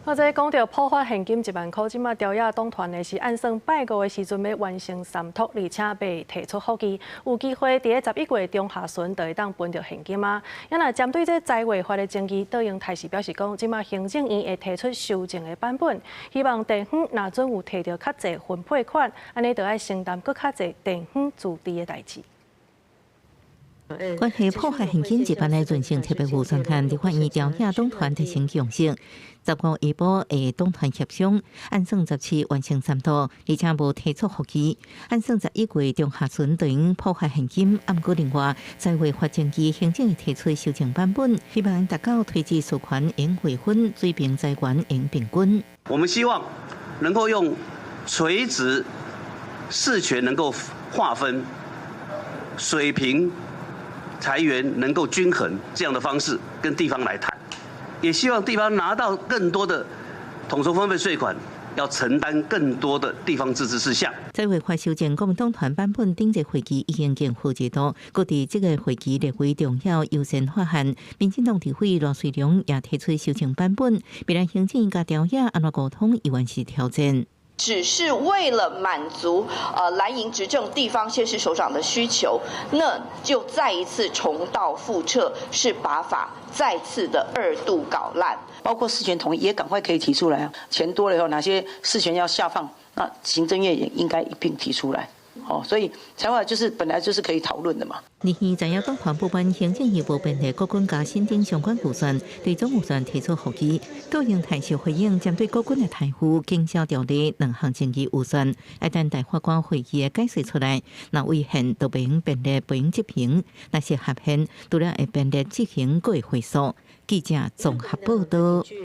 或者讲到普发现金1万块，即马调野党团的是按算拜五的时阵要完成3读，而且被提出复议，有机会伫11月中下旬就会当分到现金啊。也若针对这在违法的争议，倒用台视表示讲，即马行政院会提出修正的版本，希望地方若准有摕到较济分配款，安尼就要承担搁较济地方自治的代志。 关系破坏现金1万的润性特别预算案，立法院调野党团提成共识。15下晡会党团协商，按算17完成3读，而且无提出复议。按算11月中下旬就用破坏现金，按过另外在违法争议，行政提出修正版本，希望达到推迟诉权应汇分，水平财源应平均。我们希望能够用垂直事权能够划分水平。 财源能够均衡这样的方式跟地方来谈，也希望地方拿到更多的统筹分配税款，要承担更多的地方自治事项。在违法修正国民党团版本顶一会期已经经过制度，各地这个会期列为重要优先法案。民进党立委罗水龙也提出修正版本，未来行政甲调野安怎沟通，依然是挑战。 只是为了满足蓝营执政地方县市首长的需求，那就再一次重蹈覆辙，是把法再次的2度搞烂。包括事权统一也赶快可以提出来啊，钱多了以后哪些事权要下放，那行政院也应该一并提出来。 所以财委就是本来就是可以讨论的嘛。日前在野党团部分行政业务编列国军加新增相关预算，对总预算提出复议，倒用台式回应针对国军的台户经销条例2项争议预算，一旦大法官会议的解释出来，那违宪就不用编列不用执行，那是合宪，除了会编列执行，佫会回溯。记者综合报道。